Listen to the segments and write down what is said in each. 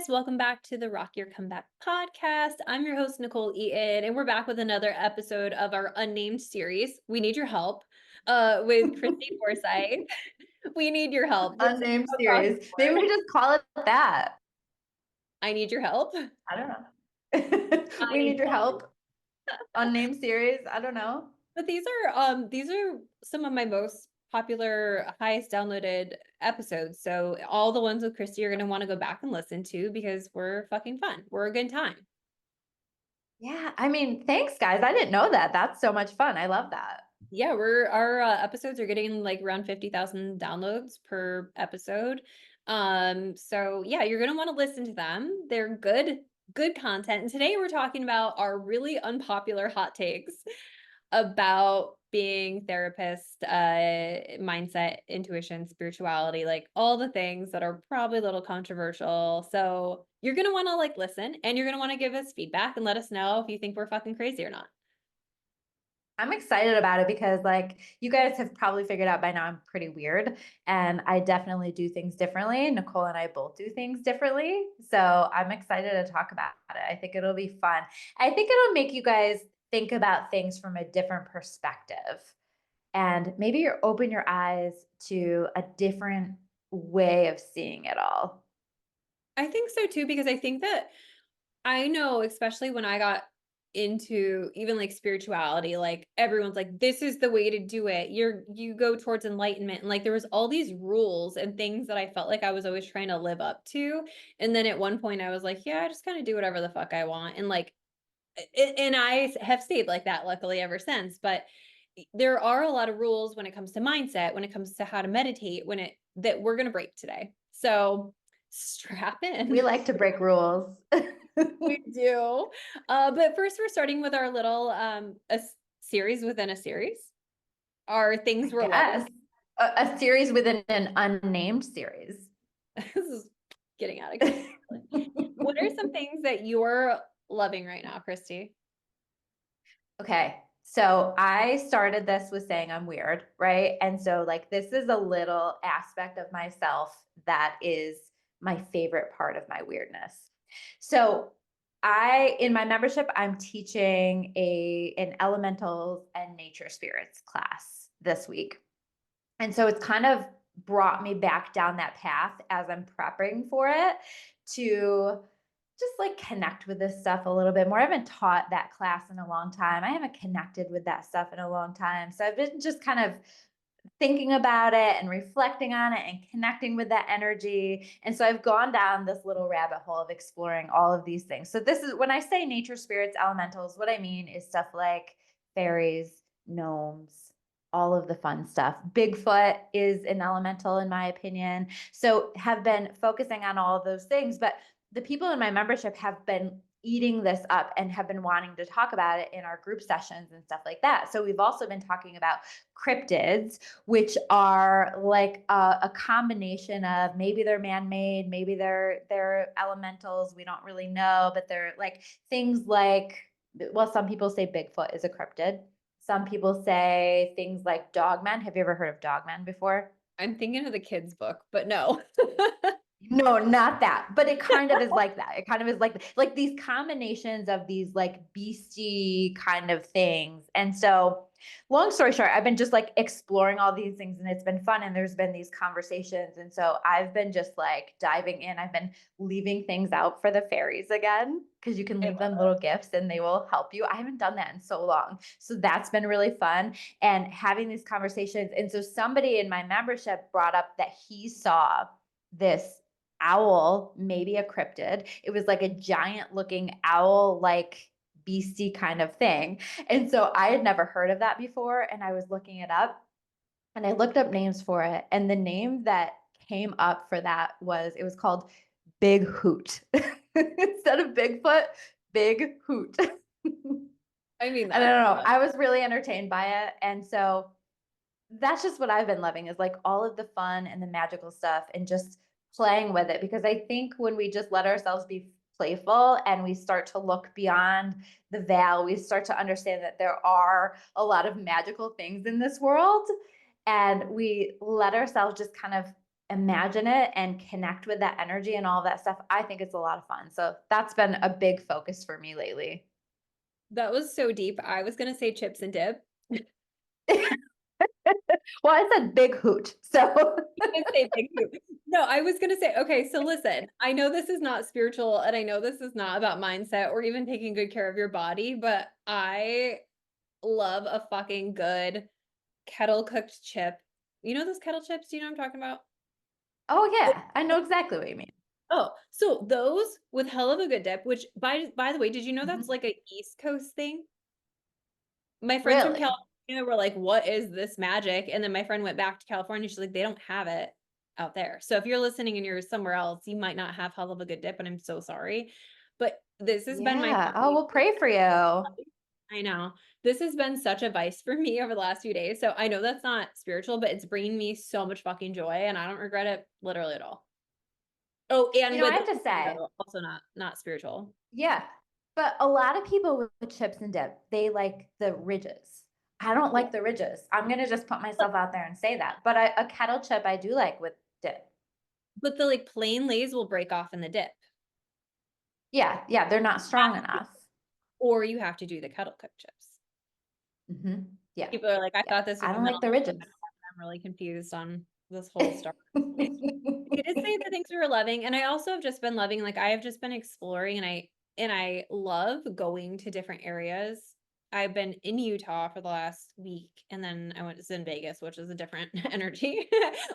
guys, welcome back to the Rock Your Comeback podcast. I'm your host, Nicole Eaton, and we're back with another episode of our unnamed series. We need your help with Christy Forsyth. We need your help. Just Unnamed across the series. Maybe board. we just call it that. I need your help. I don't know. I We need need your your help. help. Unnamed series. I don't know. But these are some of my most popular, highest downloaded episodes. So all the ones with Christy you're gonna want to go back and listen to because we're fucking fun. We're a good time. Yeah, I mean, thanks guys. I didn't know that. That's so much fun. I love that. Yeah, our episodes are getting like around 50,000 downloads per episode. So yeah, you're gonna want to listen to them. They're good content. And today we're talking about our really unpopular hot takes about being therapist, mindset, intuition, spirituality, like all the things that are probably a little controversial. So you're gonna want to like listen and you're gonna want to give us feedback and let us know if you think we're fucking crazy or not. I'm excited about it because like you guys have probably figured out by now I'm pretty weird and I definitely do things differently. Nicole and I both do things differently. So I'm excited to talk about it. I think it'll be fun. I think it'll make you guys think about things from a different perspective. And maybe you're open your eyes to a different way of seeing it all. I think so too, because I think that I know, especially when I got into even like spirituality, like everyone's like, this is the way to do it. You go towards enlightenment. And like there was all these rules and things that I felt like I was always trying to live up to. And then at one point I was like, yeah, I just kind of do whatever the fuck I want. And like, and I have stayed like that luckily ever since. But there are a lot of rules when it comes to mindset, when it comes to how to meditate, that we're gonna break today. So strap We in. like to break rules. We do. But first we're starting with our little series within a series. Our things I we're loving. guess a series within an unnamed series. This is getting out of control. What are some things that you're loving right now, Christy? Okay. So I started this with saying I'm weird, right? And so like this is a little aspect of myself that is my favorite part of my weirdness. So I in my membership I'm teaching an elementals and nature spirits class this week. And so it's kind of brought me back down that path as I'm prepping for it to just like connect with this stuff a little bit more. I haven't taught that class in a long time. I haven't connected with that stuff in a long time. So I've been just kind of thinking about it and reflecting on it and connecting with that energy. And so I've gone down this little rabbit hole of exploring all of these things. So this is when I say nature spirits, elementals, what I mean is stuff like fairies, gnomes, all of the fun stuff. Bigfoot is an elemental in my opinion. So have been focusing on all of those things, but the people in my membership have been eating this up and have been wanting to talk about it in our group sessions and stuff like that. So we've also been talking about cryptids, which are like a combination of maybe they're man-made, maybe they're elementals. We don't really know, but they're like things like, well, some people say Bigfoot is a cryptid. Some people say things like dogmen. Have you ever heard of dogmen before? I'm thinking of the kids' book, but no. No, not that, but it kind of is like that. It kind of is like these combinations of these like beastie kind of things. And so, long story short, I've been just like exploring all these things and it's been fun and there's been these conversations. And so I've been just like diving in. I've been leaving things out for the fairies again because you can I leave love them little gifts and they will help you. I haven't done that in so long. So that's been really fun and having these conversations. And so somebody in my membership brought up that he saw this owl, maybe a cryptid. It was like a giant looking owl, like beastie kind of thing. And so I had never heard of that before. And I was looking it up and I looked up names for it. And the name that came up for that it was called Big Hoot. Instead of Bigfoot, Big Hoot. I mean I that. don't know. I was really entertained by it. And so that's just what I've been loving is like all of the fun and the magical stuff and just playing with it because I think when we just let ourselves be playful and we start to look beyond the veil, we start to understand that there are a lot of magical things in this world and we let ourselves just kind of imagine it and connect with that energy and all that stuff, I think it's a lot of fun. So that's been a big focus for me lately. That was so deep. I was gonna say chips and dip. Well, it's a big hoot. So You did say big poop. No, I was gonna say, okay, so listen, I know this is not spiritual and I know this is not about mindset or even taking good care of your body, but I love a fucking good kettle cooked chip. You know those kettle chips? Do you know what I'm talking about? oh yeah, I know exactly what you mean. Oh, so those with hell of a good dip, which by the way, did you know that's Mhm. like a East Coast thing? My friends from Really? California were like, "What is this magic?" And then my friend went back to California. She's like, "They don't have it out there." So if you're listening and you're somewhere else, you might not have hell of a good dip, and I'm so sorry. But this has been my Yeah. Oh, fucking we'll pray for you. I know. This has been such a vice for me over the last few days. So I know that's not spiritual, but it's bringing me so much fucking joy, and I don't regret it literally at all. Oh, You and know, I with have to say, also not spiritual. yeah. But a lot of people with chips and dip, they like the ridges. I don't Yeah. like the ridges. I'm gonna just put myself out there and say that. But a kettle chip I do like with dip. But the like plain lays will break off in the dip. Yeah, yeah, they're not strong enough. Or you have to do the kettle cooked chips. Yeah, People are like, "I yeah. thought this was I a don't like middle the ground." ridges. I'm really confused on this whole story. You did say the things we were loving, and I also have just been loving, like, I have just been exploring, and I love going to different areas. I've been in Utah for the last week, and then I was in Vegas, which is a different energy,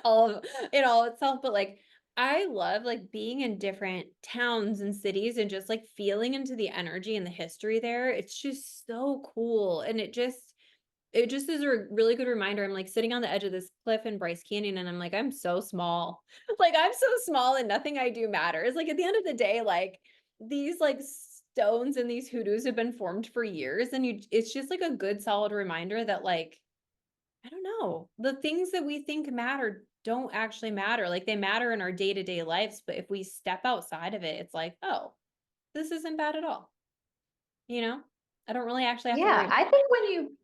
all of in all itself, but, like, I love, like, being in different towns and cities and just, like, feeling into the energy and the history there. It's just so cool, and it just is a really good reminder. I'm like sitting on the edge of this cliff in Bryce Canyon and I'm like, I'm so small. Like I'm so small and nothing I do matters. Like at the end of the day, like these like stones and these hoodoos have been formed for years. And it's just like a good solid reminder that like, I don't know, the things that we think matter don't actually matter. Like they matter in our day-to-day lives. But if we step outside of it, it's like, oh, this isn't bad at all. You know? I don't really actually have to worry Yeah, about I think when you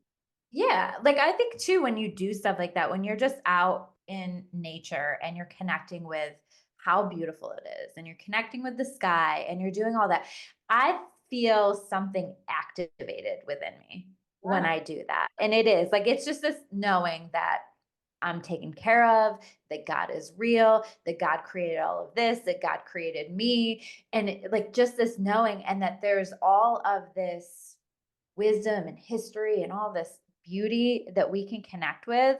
yeah, like, I think too when you do stuff like that, when you're just out in nature and you're connecting with how beautiful it is, and you're connecting with the sky, and you're doing all that, I feel something activated within me when yeah. I do that, and it is, like, it's just this knowing that I'm taken care of, that God is real, that God created all of this, that God created me, and like, just this knowing, and that there's all of this wisdom and history and all this beauty that we can connect with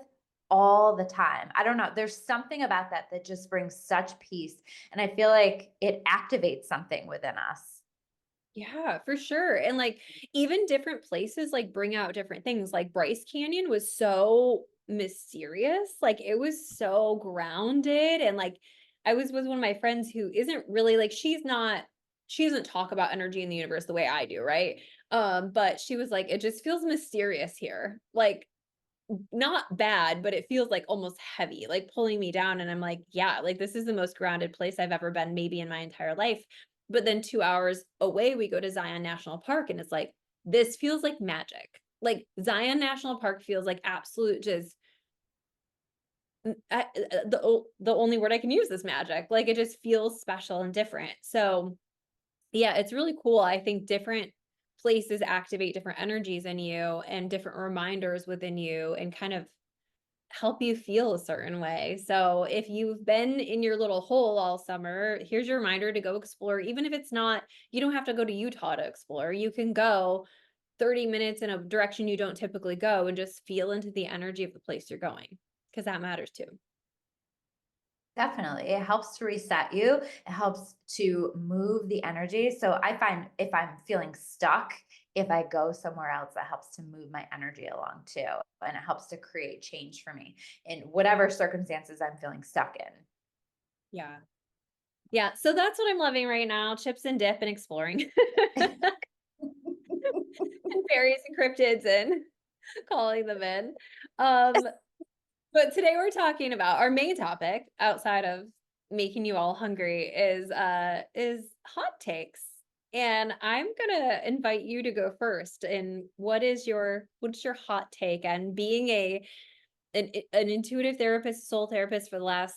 all the time. I don't know. There's something about that that just brings such peace. And I feel like it activates something within us. Yeah, for sure. And like even different places like bring out different things. Like Bryce Canyon was so mysterious. Like it was so grounded and like I was with one of my friends who isn't really like she doesn't talk about energy in the universe the way I do, right? But she was like it just feels mysterious here. Like not bad, but it feels like almost heavy, like pulling me down. And I'm like, yeah, like this is the most grounded place I've ever been, maybe in my entire life. But then 2 hours away, we go to Zion National Park, and it's like, this feels like magic. Like Zion National Park feels like absolute just the only word I can use is magic. Like it just feels special and different. So yeah, it's really cool. I think different places activate different energies in you and different reminders within you and kind of help you feel a certain way. So if you've been in your little hole all summer, here's your reminder to go explore. Even if it's not, you don't have to go to Utah to explore. You can go 30 minutes in a direction you don't typically go and just feel into the energy of the place you're going because that matters too. Definitely. It helps to reset you. It helps to move the energy. So I find if I'm feeling stuck, if I go somewhere else, that helps to move my energy along too. And it helps to create change for me in whatever circumstances I'm feeling stuck in. Yeah. Yeah. So that's what I'm loving right now, chips and dip and exploring. And fairies and cryptids and calling them in. Um, But today we're talking about our main topic outside of making you all hungry is hot takes. And I'm gonna invite you to go first. And what's your hot take? And being an intuitive therapist, soul therapist for the last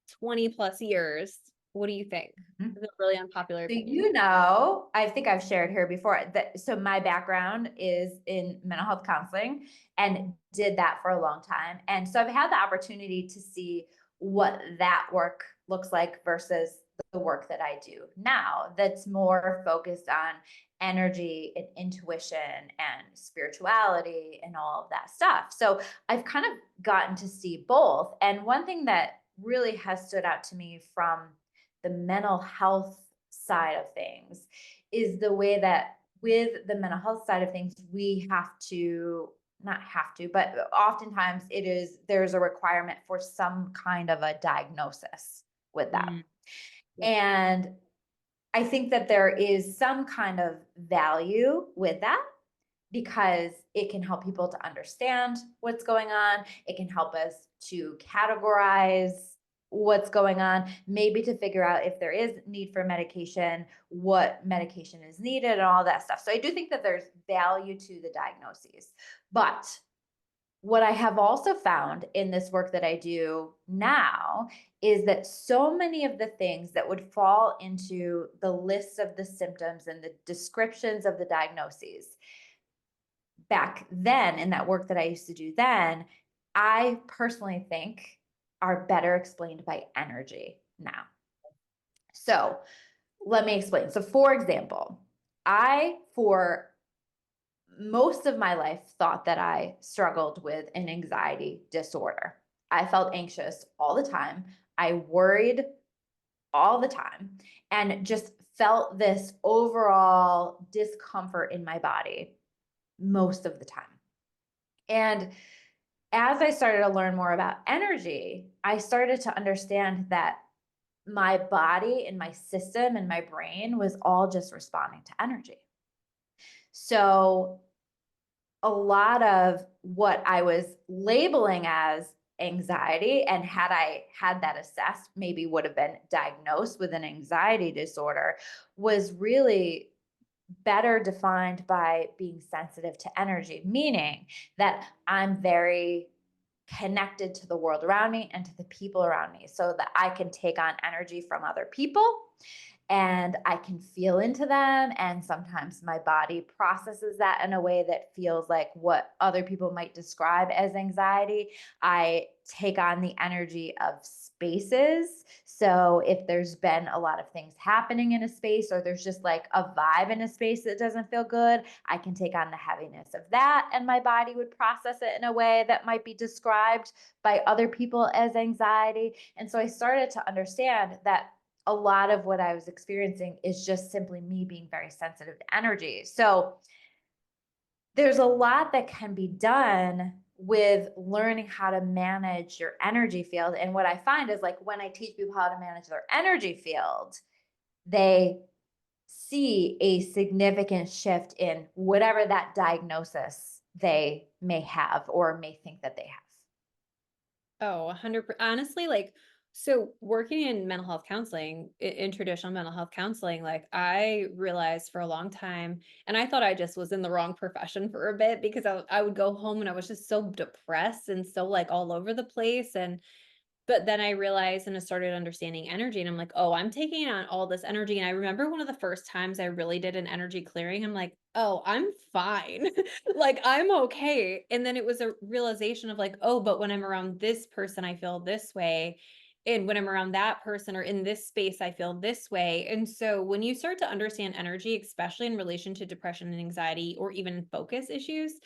20 plus years. What do you think? Mhm. It's a really unpopular So opinion. I think I've shared here before that. So my background is in mental health counseling and did that for a long time. And so I've had the opportunity to see what that work looks like versus the work that I do now that's more focused on energy and intuition and spirituality and all of that stuff. So I've kind of gotten to see both. And one thing that really has stood out to me from the mental health side of things is the way that with the mental health side of things, we have to not have to, but oftentimes there's a requirement for some kind of a diagnosis with that. Mm, yep. And I think that there is some kind of value with that because it can help people to understand what's going on. It can help us to categorize what's going on, maybe to figure out if there is need for medication, what medication is needed, and all that stuff. So I do think that there's value to the diagnoses. But what I have also found in this work that I do now is that so many of the things that would fall into the lists of the symptoms and the descriptions of the diagnoses back then in that work that I used to do then, I personally think are better explained by energy now. So let me explain. So, for example, for most of my life, thought that I struggled with an anxiety disorder. I felt anxious all the time. I worried all the time and just felt this overall discomfort in my body most of the time. And as I started to learn more about energy, I started to understand that my body and my system and my brain was all just responding to energy. So, a lot of what I was labeling as anxiety, and had I had that assessed, maybe would have been diagnosed with an anxiety disorder, was really better defined by being sensitive to energy, meaning that I'm very connected to the world around me and to the people around me so that I can take on energy from other people and I can feel into them. And sometimes my body processes that in a way that feels like what other people might describe as anxiety. I take on the energy of spaces. So if there's been a lot of things happening in a space, or there's just like a vibe in a space that doesn't feel good, I can take on the heaviness of that. And my body would process it in a way that might be described by other people as anxiety. And so I started to understand that a lot of what I was experiencing is just simply me being very sensitive to energy. So there's a lot that can be done with learning how to manage your energy field. And what I find is like when I teach people how to manage their energy field, they see a significant shift in whatever that diagnosis they may have or may think that they have. Oh, 100%. Honestly, like, so working in mental health counseling, in traditional mental health counseling, like I realized for a long time, and I thought I just was in the wrong profession for a bit because I would go home and I was just so depressed and so like all over the place. But then I realized and I started understanding energy and I'm like, "Oh, I'm taking on all this energy." And I remember one of the first times I really did an energy clearing, I'm like, "Oh, I'm fine." Like, I'm okay. And then it was a realization of like, "Oh, but when I'm around this person, I feel this way. And when I'm around that person or in this space, I feel this way." And so when you start to understand energy, especially in relation to depression and anxiety or even focus issues,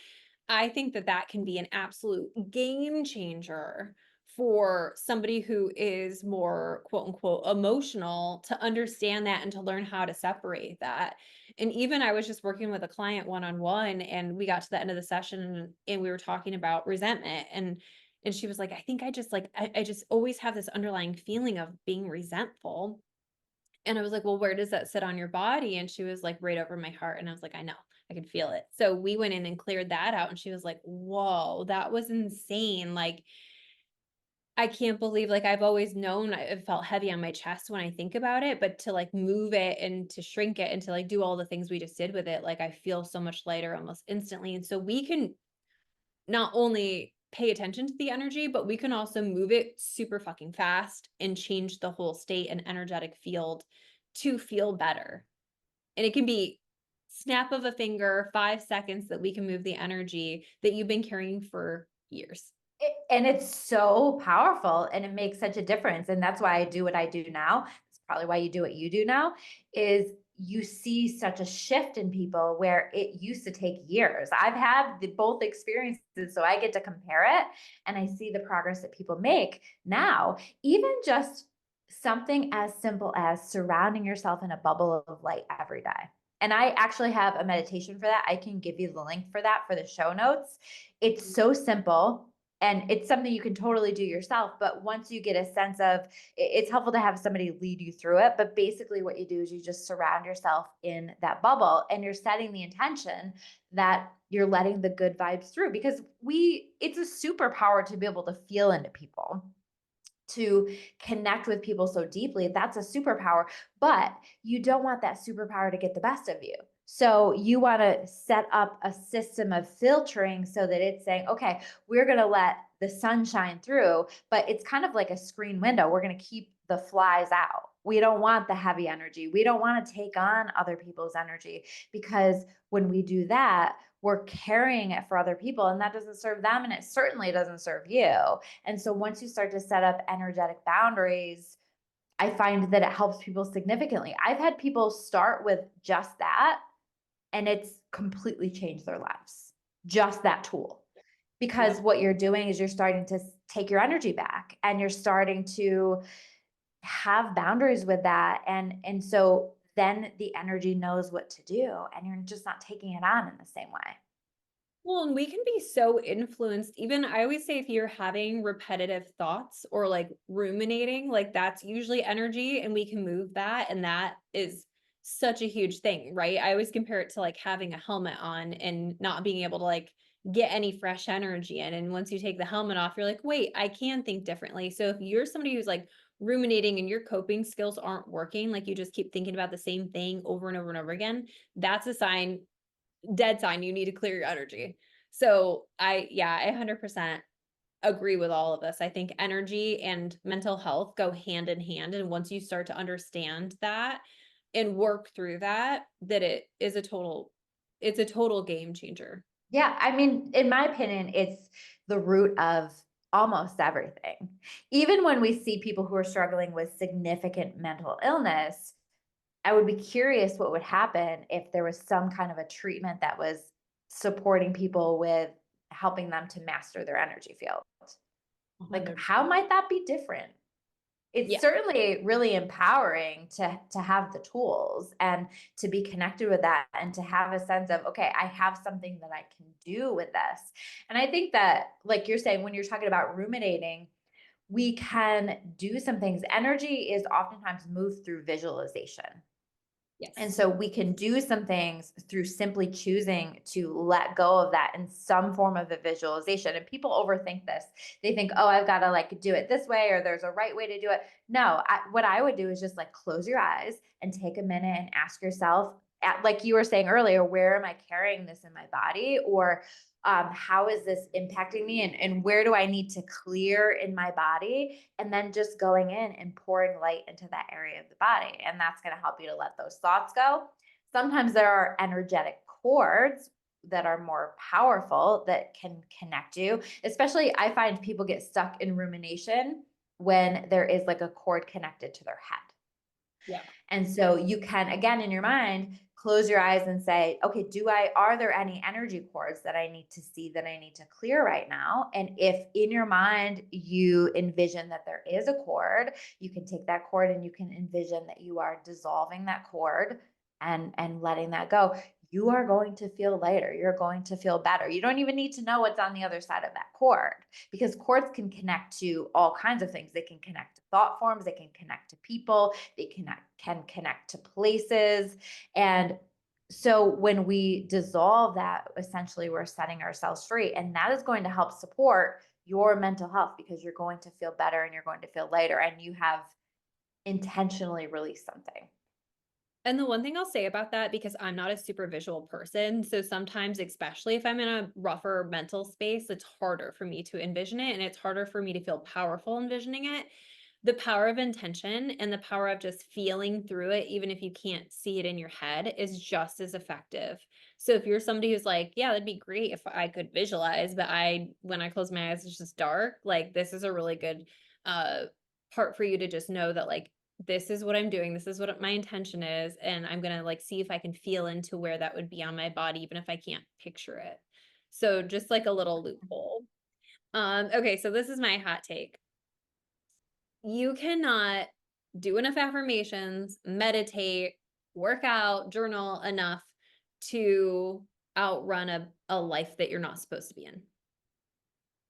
I think that that can be an absolute game changer for somebody who is more quote unquote emotional to understand that and to learn how to separate that. And even I was just working with a client one on one and we got to the end of the session and we were talking about resentment and she was like, I think I just like I just always have this underlying feeling of being resentful. And I was like, "Well, where does that sit on your body?" And she was like, "Right over my heart." And I was like, "I know. I can feel it." So we went in and cleared that out and she was like, "Whoa, that was insane." Like, I can't believe like I've always known it felt heavy on my chest when I think about it, but to like move it and to shrink it and to like do all the things we just did with it, like I feel so much lighter almost instantly. And so we can not only pay attention to the energy, but we can also move it super fucking fast and change the whole state and energetic field to feel better. And it can be snap of a finger, 5 seconds that we can move the energy that you've been carrying for years. And it's so powerful and it makes such a difference. And that's why I do what I do now. It's probably why you do what you do now is you see such a shift in people where it used to take years. I've had both experiences, so I get to compare it and I see the progress that people make now. Even just something as simple as surrounding yourself in a bubble of light every day. And I actually have a meditation for that. I can give you the link for that for the show notes. It's so simple and it's something you can totally do yourself. But once you get a sense of it's helpful to have somebody lead you through it. But basically, what you do is you just surround yourself in that bubble and you're setting the intention that you're letting the good vibes through because it's a superpower to be able to feel into people, to connect with people so deeply. That's a superpower, but you don't want that superpower to get the best of you. So you want to set up a system of filtering so that it's saying, okay, we're going to let the sun shine through, but it's kind of like a screen window. We're going to keep the flies out. We don't want the heavy energy. We don't want to take on other people's energy because when we do that, we're carrying it for other people and that doesn't serve them and it certainly doesn't serve you. And so once you start to set up energetic boundaries, I find that it helps people significantly. I've had people start with just that and it's completely changed their lives. Just that tool. Because Yep. what you're doing is you're starting to take your energy back and you're starting to have boundaries with that and so then the energy knows what to do and you're just not taking it on in the same way. Well, and we can be so influenced. Even I always say if you're having repetitive thoughts or like ruminating, like that's usually energy and we can move that. And that is such a huge thing, right? I always compare it to like having a helmet on and not being able to like get any fresh energy in. And once you take the helmet off, you're like, wait, I can think differently. So if you're somebody who's like ruminating and your coping skills aren't working, like you just keep thinking about the same thing over and over and over again, that's a sign, dead sign, you need to clear your energy. So I 100% agree with all of this. I think energy and mental health go hand in hand. And once you start to understand that and work through that, that it's a total game changer. Yeah, I mean, in my opinion, it's the root of almost everything. Even when we see people who are struggling with significant mental illness, I would be curious what would happen if there was some kind of a treatment that was supporting people with helping them to master their energy field. Like, 100. how might that be different? It's Yeah. certainly really empowering to have the tools and to be connected with that and to have a sense of, okay, I have something that I can do with this. And I think that, like you're saying, when you're talking about ruminating, we can do some things. Energy is oftentimes moved through visualization. And Yes. so we can do some things through simply choosing to let go of that in some form of a visualization. And people overthink this. They think, oh, I've got to like do it this way or there's a right way to do it. No, what I would do is just like close your eyes and take a minute and ask yourself, like you were saying earlier, where am I carrying this in my body? Or how is this impacting me and where do I need to clear in my body, and then just going in and pouring light into that area of the body, and that's going to help you to let those thoughts go. Sometimes there are energetic cords that are more powerful that can connect you, especially I find people get stuck in rumination when there is like a cord connected to their head. Yeah. And so you can, again, in your mind, close your eyes and say, okay, are there any energy cords that I need to see that I need to clear right now? And if in your mind you envision that there is a cord, you can take that cord and you can envision that you are dissolving that cord and letting that go. You are going to feel lighter. You're going to feel better. You don't even need to know what's on the other side of that cord because cords can connect to all kinds of things. They can connect to thought forms, they can connect to people, they can connect to places. And so when we dissolve that, essentially we're setting ourselves free. And that is going to help support your mental health because you're going to feel better and you're going to feel lighter and you have intentionally released something. And the one thing I'll say about that, because I'm not a super visual person, so sometimes, especially if I'm in a rougher mental space, it's harder for me to envision it and it's harder for me to feel powerful envisioning it. The power of intention and the power of just feeling through it, even if you can't see it in your head, is just as effective. So if you're somebody who's like, yeah, that'd be great if I could visualize, but when I close my eyes, it's just dark, like this is a really good uh part for you to just know that like this is what I'm doing, this is what my intention is, and I'm gonna like see if I can feel into where that would be on my body, even if I can't picture it. So just like a little loophole. Okay, so this is my hot take. You cannot do enough affirmations, meditate, work out, journal enough to outrun a life that you're not supposed to be in.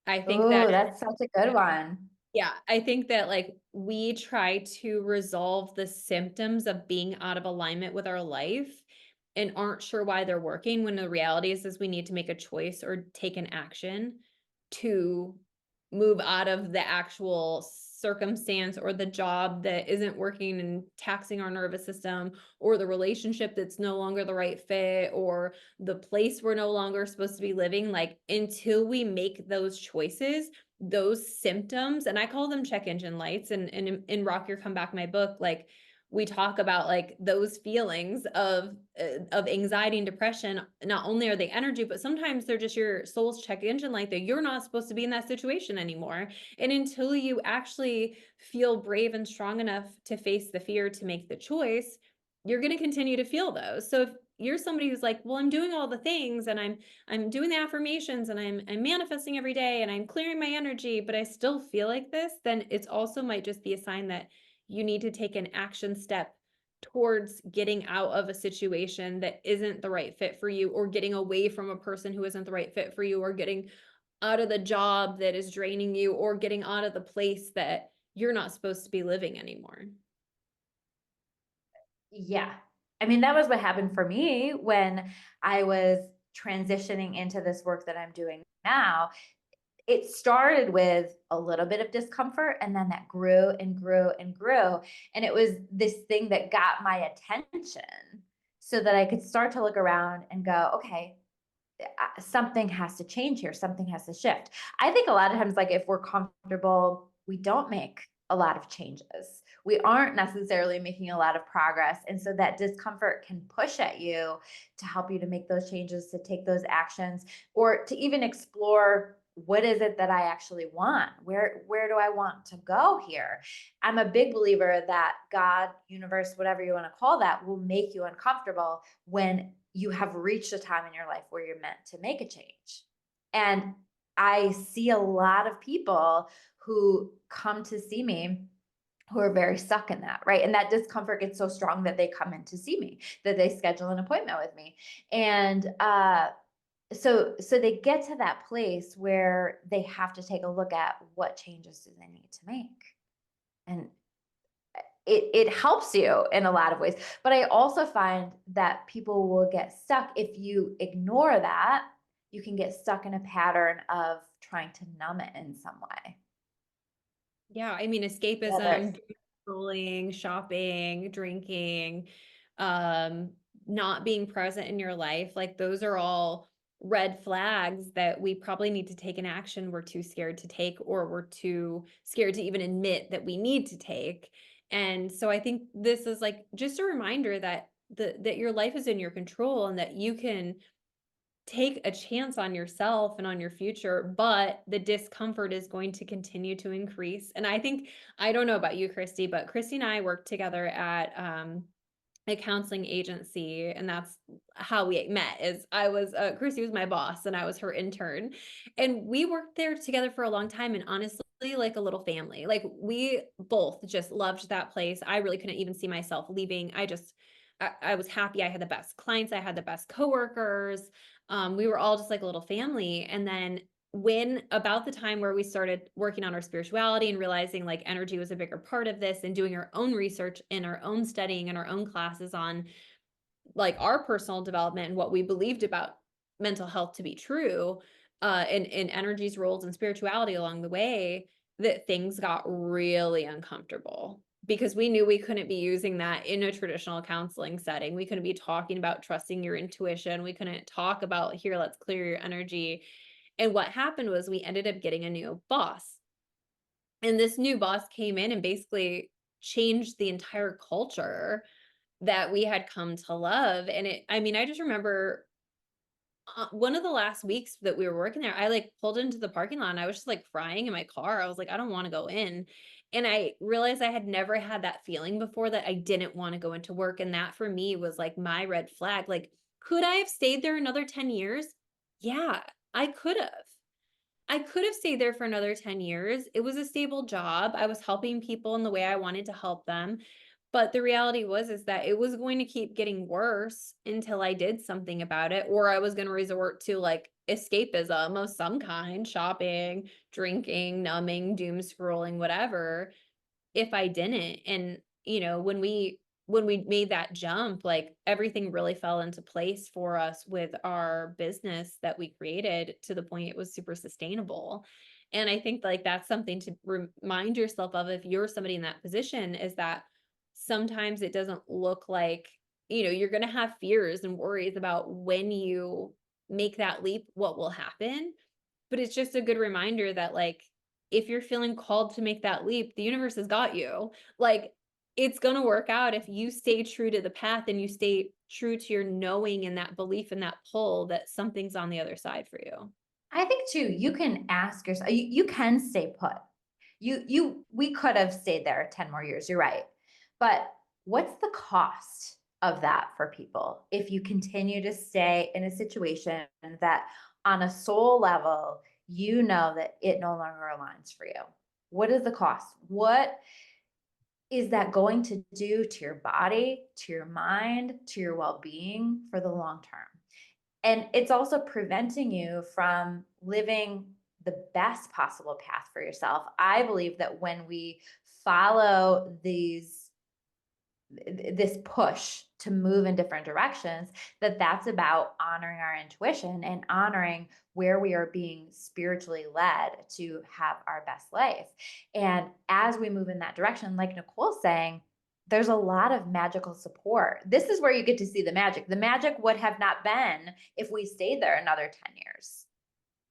I think that Oh, that's such a good one. yeah, I think that like we try to resolve the symptoms of being out of alignment with our life and aren't sure why they're working when the reality is we need to make a choice or take an action to move out of the actual circumstance or the job that isn't working and taxing our nervous system, or the relationship that's no longer the right fit, or the place we're no longer supposed to be living. Like until we make those choices, those symptoms, and I call them check engine lights, and in Rock Your Comeback, my book, like we talk about like those feelings of anxiety and depression. Not only are they energy, but sometimes they're just your soul's check engine light that you're not supposed to be in that situation anymore. And until you actually feel brave and strong enough to face the fear to make the choice, you're going to continue to feel those. So if you're somebody who's like, well, I'm doing all the things and I'm doing the affirmations and I'm manifesting every day and I'm clearing my energy, but I still feel like this, then it's also might just be a sign that you need to take an action step towards getting out of a situation that isn't the right fit for you, or getting away from a person who isn't the right fit for you, or getting out of the job that is draining you, or getting out of the place that you're not supposed to be living anymore. Yeah. I mean, that was what happened for me when I was transitioning into this work that I'm doing now. It started with a little bit of discomfort and then that grew and grew and grew. And it was this thing that got my attention so that I could start to look around and go, okay, something has to change here. Something has to shift. I think a lot of times, like if we're comfortable, we don't make a lot of changes. We aren't necessarily making a lot of progress. And so that discomfort can push at you to help you to make those changes, to take those actions, or to even explore what is it that I actually want? Where do I want to go here? I'm a big believer that God, universe, whatever you want to call that, will make you uncomfortable when you have reached a time in your life where you're meant to make a change. And I see a lot of people who come to see me who are very stuck in that, right? And that discomfort gets so strong that they come in to see me, that they schedule an appointment with me. And so they get to that place where they have to take a look at what changes do they need to make. And it helps you in a lot of ways. But I also find that people will get stuck if you ignore that. You can get stuck in a pattern of trying to numb it in some way. Yeah, I mean, Whether it's escapism, scrolling, shopping, drinking, um, not being present in your life, like those are all red flags that we probably need to take an action we're too scared to take, or we're too scared to even admit that we need to take. And so I think this is like just a reminder that that your life is in your control and that you can take a chance on yourself and on your future, but the discomfort is going to continue to increase. And I think, I don't know about you, Christy, but Christy and I worked together at a counseling agency, and that's how we met. Is I was Christy was my boss and I was her intern, and we worked there together for a long time, and honestly like a little family. Like we both just loved that place. I really couldn't even see myself leaving. I was happy. I had the best clients, I had the best coworkers. We were all just like a little family. And then when about the time where we started working on our spirituality and realizing like energy was a bigger part of this, and doing our own research and our own studying and our own classes on like our personal development and what we believed about mental health to be true, and energies roles and spirituality along the way, that things got really uncomfortable. because we knew we couldn't be using that in a traditional counseling setting. We couldn't be talking about trusting your intuition. We couldn't talk about, here, let's clear your energy. And what happened was we ended up getting a new boss. And this new boss came in and basically changed the entire culture that we had come to love. And I mean, I just remember one of the last weeks that we were working there, I like pulled into the parking lot and I was just like crying in my car. I was like, I don't want to go in. And I realized I had never had that feeling before, that I didn't want to go into work. And that for me was like my red flag. Like, could I have stayed there another 10 years? Yeah, I could have. I could have stayed there for another 10 years. It was a stable job. I was helping people in the way I wanted to help them. But the reality was is that it was going to keep getting worse until I did something about it, or I was going to resort to like escapism of some kind, shopping, drinking, numbing, doom scrolling, whatever, if I didn't. And, when we made that jump, like everything really fell into place for us with our business that we created, to the point it was super sustainable. And I think like that's something to remind yourself of if you're somebody in that position, is that sometimes it doesn't look like, you're going to have fears and worries about when you make that leap, what will happen. But it's just a good reminder that, like, if you're feeling called to make that leap, the universe has got you. Like, it's gonna work out if you stay true to the path and you stay true to your knowing and that belief and that pull that something's on the other side for you. I think too, you can ask yourself, you can stay put. We could have stayed there 10 more years, you're right. But what's the cost of that for people if you continue to stay in a situation that on a soul level, you know that it no longer aligns for you? What is the cost? What is that going to do to your body, to your mind, to your well-being for the long term? And it's also preventing you from living the best possible path for yourself. I believe that when we follow this push to move in different directions, that's about honoring our intuition and honoring where we are being spiritually led to have our best life. And as we move in that direction, like Nicole's saying, there's a lot of magical support. This is where you get to see the magic. The magic would have not been if we stayed there another 10 years.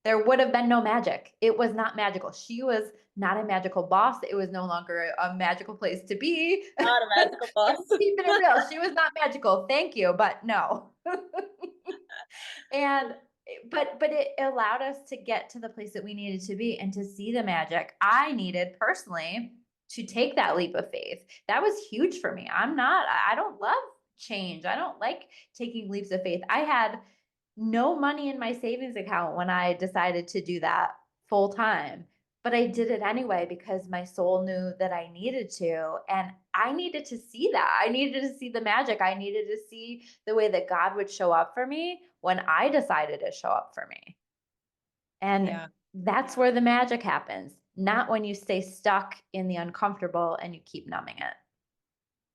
There would have been no magic. It was not magical. She was not a magical boss. It was no longer a magical place to be. Not a magical boss. Keeping it real. She was not magical. Thank you, but no. And but it allowed us to get to the place that we needed to be and to see the magic. I needed personally to take that leap of faith. That was huge for me. I don't love change. I don't like taking leaps of faith. I had no money in my savings account when I decided to do that full time. But I did it anyway because my soul knew that I needed to. And I needed to see that. I needed to see the magic. I needed to see the way that God would show up for me when I decided to show up for me. And Yeah. that's where the magic happens, not when you stay stuck in the uncomfortable and you keep numbing it.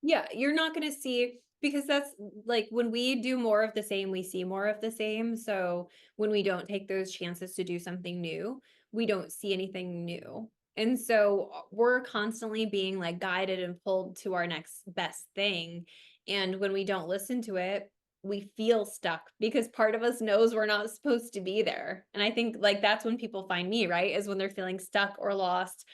Yeah, you're not gonna see, because that's like when we do more of the same, we see more of the same. So when we don't take those chances to do something new, we don't see anything new. And so we're constantly being like guided and pulled to our next best thing. And when we don't listen to it, we feel stuck because part of us knows we're not supposed to be there. And I think like that's when people find me, right? Is when they're feeling stuck or lost.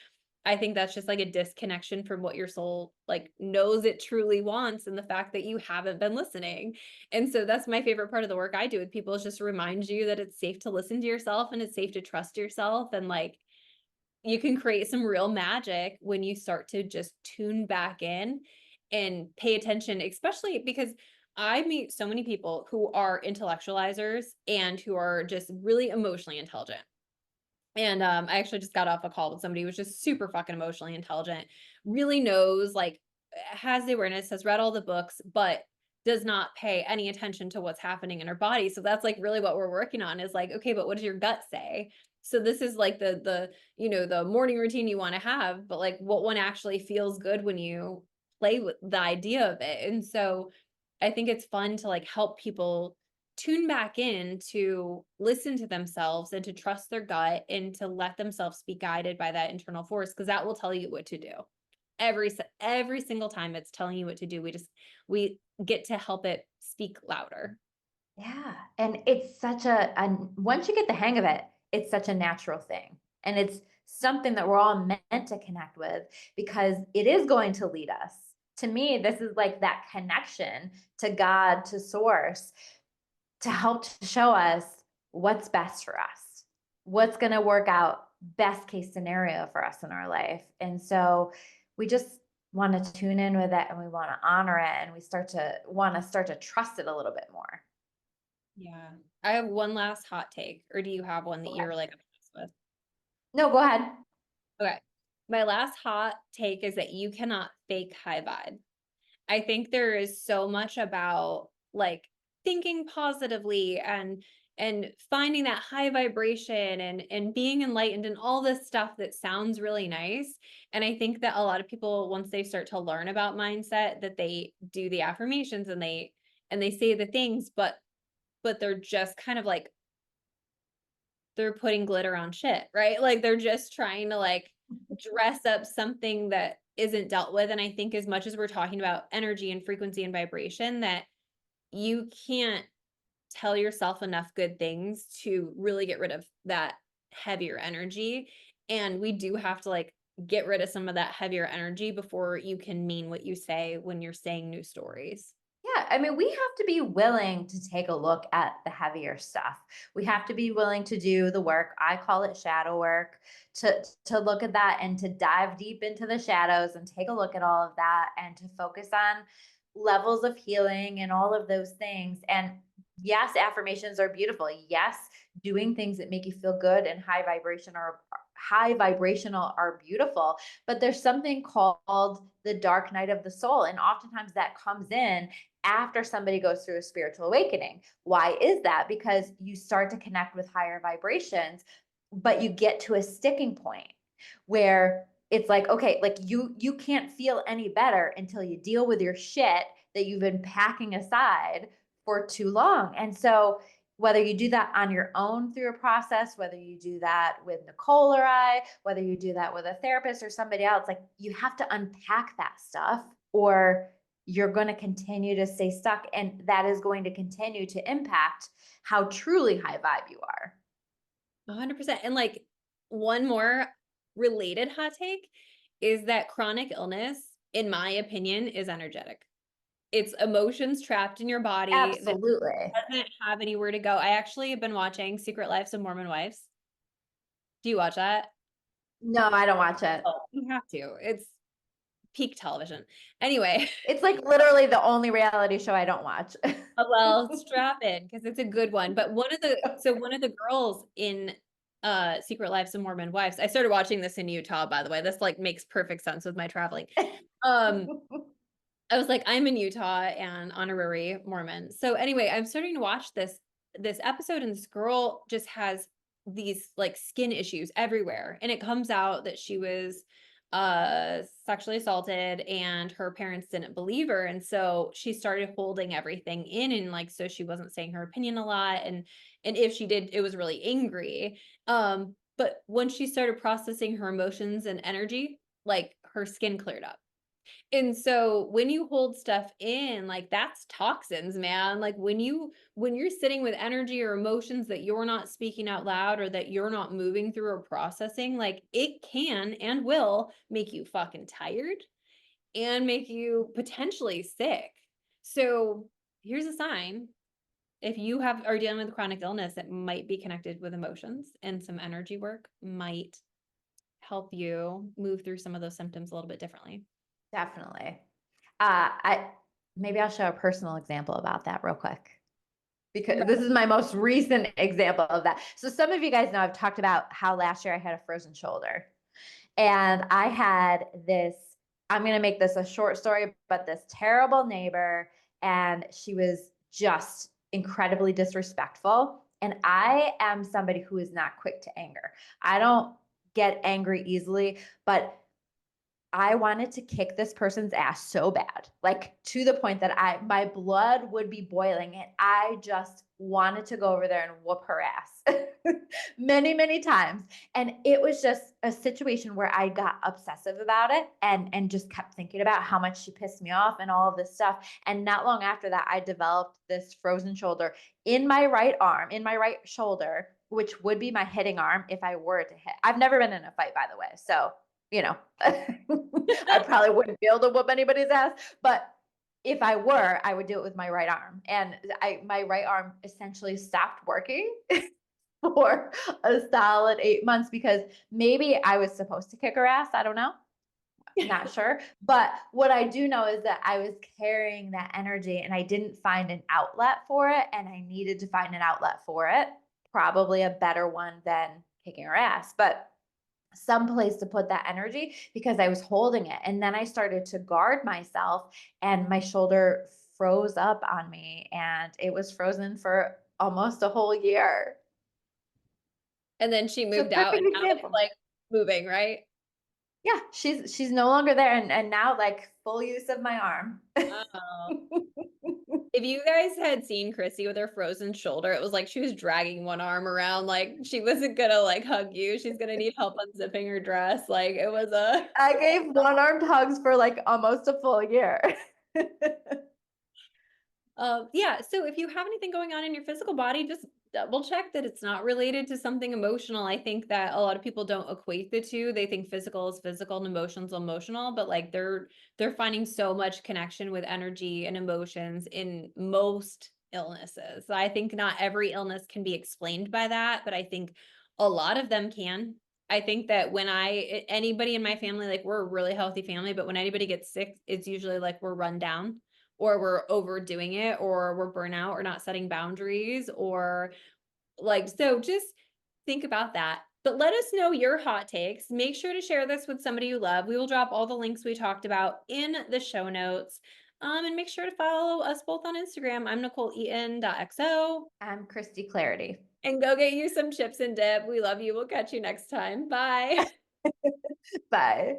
I think that's just like a disconnection from what your soul like knows it truly wants, and the fact that you haven't been listening. And so that's my favorite part of the work I do with people, is just remind you that it's safe to listen to yourself and it's safe to trust yourself. And like you can create some real magic when you start to just tune back in and pay attention, especially because I meet so many people who are intellectualizers and who are just really emotionally intelligent. And, I actually just got off a call with somebody who was just super fucking emotionally intelligent, really knows, like, has the awareness, has read all the books, but does not pay any attention to what's happening in her body. So that's like really what we're working on, is like, okay, but what does your gut say? So this is like the morning routine you want to have, but like what one actually feels good when you play with the idea of it. And so I think it's fun to like help people tune back in to listen to themselves and to trust their gut and to let themselves be guided by that internal force, because that will tell you what to do. every single time it's telling you what to do. We get to help it speak louder. Yeah, and it's such a once you get the hang of it, it's such a natural thing, and it's something that we're all meant to connect with because it is going to lead us. To me, this is like that connection to God, to source, to help to show us what's best for us, what's going to work out best case scenario for us in our life. And so we just want to tune in with it and we want to honor it and we start to trust it a little bit more. Yeah. I have one last hot take, or do you have one that Okay. you're like obsessed with? No, go ahead. Okay. My last hot take is that you cannot fake high vibe. I think there is so much about like thinking positively and finding that high vibration and being enlightened and all this stuff that sounds really nice. And I think that a lot of people, once they start to learn about mindset, that they do the affirmations and they say the things, but they're just kind of like they're putting glitter on shit, right? Like they're just trying to like dress up something that isn't dealt with. And I think as much as we're talking about energy and frequency and vibration, that you can't tell yourself enough good things to really get rid of that heavier energy. And we do have to like get rid of some of that heavier energy before you can mean what you say when you're saying new stories. Yeah, I mean, we have to be willing to take a look at the heavier stuff. We have to be willing to do the work. I call it shadow work, to look at that and to dive deep into the shadows and take a look at all of that and to focus on levels of healing and all of those things. And yes, affirmations are beautiful. Yes, doing things that make you feel good and high vibrational are beautiful, but there's something called the dark night of the soul, and oftentimes that comes in after somebody goes through a spiritual awakening. Why is that? Because you start to connect with higher vibrations, but you get to a sticking point where it's like, okay, like you can't feel any better until you deal with your shit that you've been packing aside for too long. And so whether you do that on your own through a process, whether you do that with Nicole or I, whether you do that with a therapist or somebody else, like you have to unpack that stuff or you're going to continue to stay stuck. And that is going to continue to impact how truly high vibe you are. 100%. And like one more related hot take is that chronic illness, in my opinion, is energetic. It's emotions trapped in your body that Absolutely. doesn't have anywhere to go. I actually have been watching Secret Lives of Mormon Wives. Do you watch that? No, I don't watch it. Oh, you have to. It's peak television. Anyway, It's like literally the only reality show I don't watch. well, strap in because it's a good one. But one of the girls in Secret Lives of Mormon Wives, I started watching this in Utah, by the way. This like makes perfect sense with my traveling. Um, I was like, I'm in Utah and honorary Mormon. So anyway, I'm starting to watch this episode, and this girl just has these like skin issues everywhere. And it comes out that she was sexually assaulted and her parents didn't believe her. And so she started holding everything in, and like so she wasn't saying her opinion a lot. And if she did, it was really angry. But when she started processing her emotions and energy, like her skin cleared up. And so when you hold stuff in, like that's toxins, man. Like when you're sitting with energy or emotions that you're not speaking out loud or that you're not moving through or processing, like it can and will make you fucking tired and make you potentially sick. So here's a sign. If you are dealing with chronic illness, it might be connected with emotions, and some energy work might help you move through some of those symptoms a little bit differently. Definitely. I maybe I'll show a personal example about that real quick because this is my most recent example of that. So some of you guys know I've talked about how last year I had a frozen shoulder. And I had this, I'm going to make this a short story, but this terrible neighbor, and she was just incredibly disrespectful. And I am somebody who is not quick to anger. I don't get angry easily, but I wanted to kick this person's ass so bad, like to the point that my blood would be boiling and I just wanted to go over there and whoop her ass many, many times. And it was just a situation where I got obsessive about it and just kept thinking about how much she pissed me off and all of this stuff. And not long after that, I developed this frozen shoulder in my right arm, in my right shoulder, which would be my hitting arm if I were to hit. I've never been in a fight, by the way. So, you know, I probably wouldn't be able to whoop anybody's ass, but if I were, I would do it with my right arm. And my right arm essentially stopped working for a solid 8 months because maybe I was supposed to kick her ass. I don't know. Not sure. But what I do know is that I was carrying that energy and I didn't find an outlet for it. And I needed to find an outlet for it, probably a better one than kicking her ass. But some place to put that energy because I was holding it. And then I started to guard myself and my shoulder froze up on me and it was frozen for almost a whole year. And then she So moved out perfect and now it's, example. like, moving, right? Yeah, she's no longer there and now like full use of my arm. Oh. If you guys had seen Chrissy with her frozen shoulder, it was like she was dragging one arm around, like, she wasn't gonna, like, hug you, she's gonna need help unzipping her dress, like, it was a I gave one-armed hugs for like almost a full year. Yeah, so if you have anything going on in your physical body, just double check that it's not related to something emotional. I think that a lot of people don't equate the two. They think physical is physical and emotion's emotional, but like they're finding so much connection with energy and emotions in most illnesses. So I think not every illness can be explained by that, but I think a lot of them can. I think that when anybody in my family, like we're a really healthy family, but when anybody gets sick, it's usually like we're run down or we're overdoing it or we're burnout or not setting boundaries or like so just think about that. But let us know your hot takes. Make sure to share this with somebody you love. We will drop all the links we talked about in the show notes. And make sure to follow us both on Instagram. I'm NicoleEaton.xo. I'm Christy Clarity. And go get you some chips and dip. We love you. We'll catch you next time. Bye. Bye.